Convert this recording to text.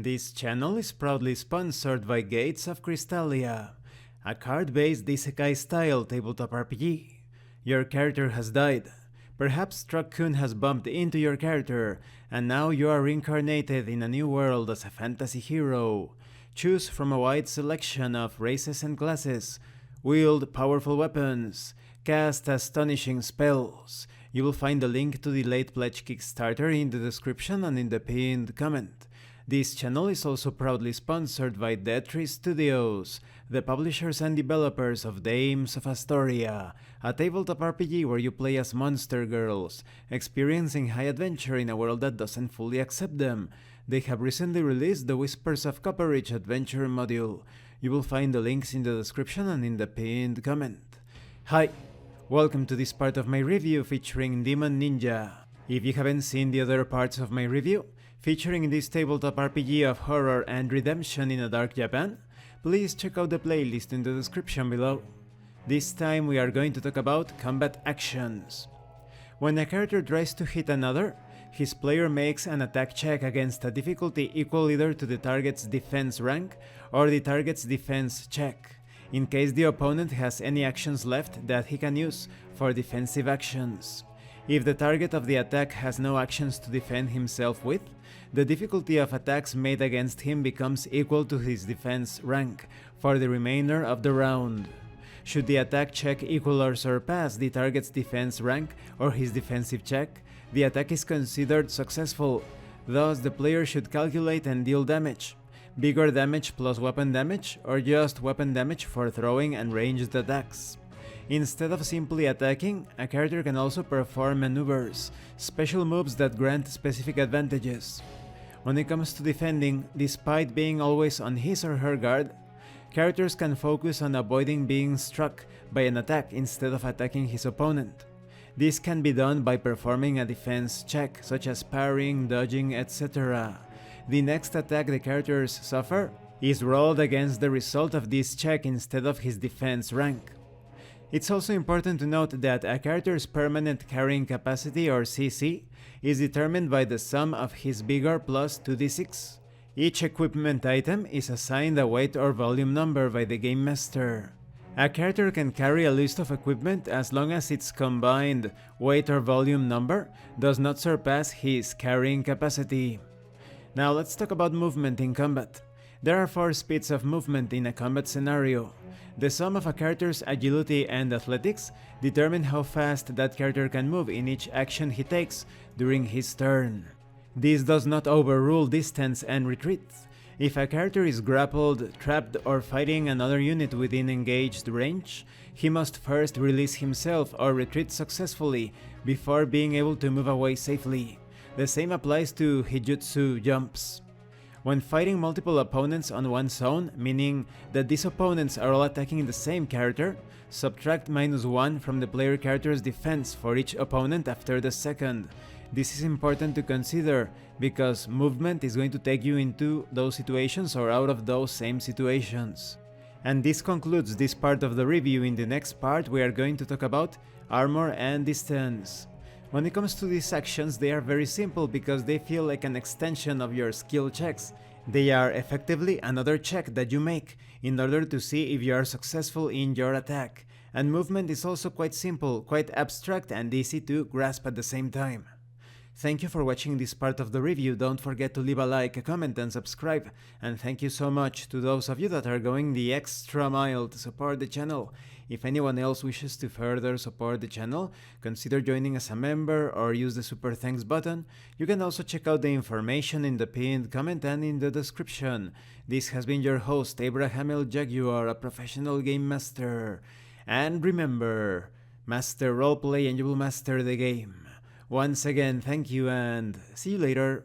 This channel is proudly sponsored by Gates of Krystalia, a card-based isekai-style tabletop RPG. Your character has died. Perhaps Truck-kun has bumped into your character, and now you are reincarnated in a new world as a fantasy hero. Choose from a wide selection of races and classes, wield powerful weapons, cast astonishing spells. You will find the link to the late pledge Kickstarter in the description and in the pinned comment. This channel is also proudly sponsored by Dead Tree Studios, the publishers and developers of Dames of Astoria, a tabletop RPG where you play as monster girls, experiencing high adventure in a world that doesn't fully accept them. They have recently released the Whispers of Copperridge adventure module. You will find the links in the description and in the pinned comment. Hi, welcome to this part of my review featuring Demon Ninja. If you haven't seen the other parts of my review, featuring this tabletop RPG of horror and redemption in a dark Japan, please check out the playlist in the description below. This time we are going to talk about combat actions. When a character tries to hit another, his player makes an attack check against a difficulty equal either to the target's defense rank or the target's defense check, in case the opponent has any actions left that he can use for defensive actions. If the target of the attack has no actions to defend himself with, the difficulty of attacks made against him becomes equal to his defense rank for the remainder of the round. Should the attack check equal or surpass the target's defense rank or his defensive check, the attack is considered successful. Thus, the player should calculate and deal damage. Bigger damage plus weapon damage, or just weapon damage for throwing and ranged attacks. Instead of simply attacking, a character can also perform maneuvers, special moves that grant specific advantages. When it comes to defending, despite being always on his or her guard, characters can focus on avoiding being struck by an attack instead of attacking his opponent. This can be done by performing a defense check, such as parrying, dodging, etc. The next attack the characters suffer is rolled against the result of this check instead of his defense rank. It's also important to note that a character's permanent carrying capacity, or CC, is determined by the sum of his vigor plus 2d6. Each equipment item is assigned a weight or volume number by the game master. A character can carry a list of equipment as long as its combined weight or volume number does not surpass his carrying capacity. Now let's talk about movement in combat. There are 4 speeds of movement in a combat scenario. The sum of a character's agility and athletics determine how fast that character can move in each action he takes during his turn. This does not overrule distance and retreat. If a character is grappled, trapped, or fighting another unit within engaged range, he must first release himself or retreat successfully before being able to move away safely. The same applies to Hijutsu jumps. When fighting multiple opponents on one zone, meaning that these opponents are all attacking the same character, subtract -1 from the player character's defense for each opponent after the second. This is important to consider because movement is going to take you into those situations or out of those same situations. And this concludes this part of the review. In the next part we are going to talk about armor and distance. When it comes to these actions, they are very simple because they feel like an extension of your skill checks. They are effectively another check that you make in order to see if you are successful in your attack. And movement is also quite simple, quite abstract and easy to grasp at the same time. Thank you for watching this part of the review. Don't forget to leave a like, a comment and subscribe. And thank you so much to those of you that are going the extra mile to support the channel. If anyone else wishes to further support the channel, consider joining as a member or use the super thanks button. You can also check out the information in the pinned comment and in the description. This has been your host, Abraham L. Jaguar, a professional game master. And remember, master roleplay and you will master the game. Once again, thank you and see you later.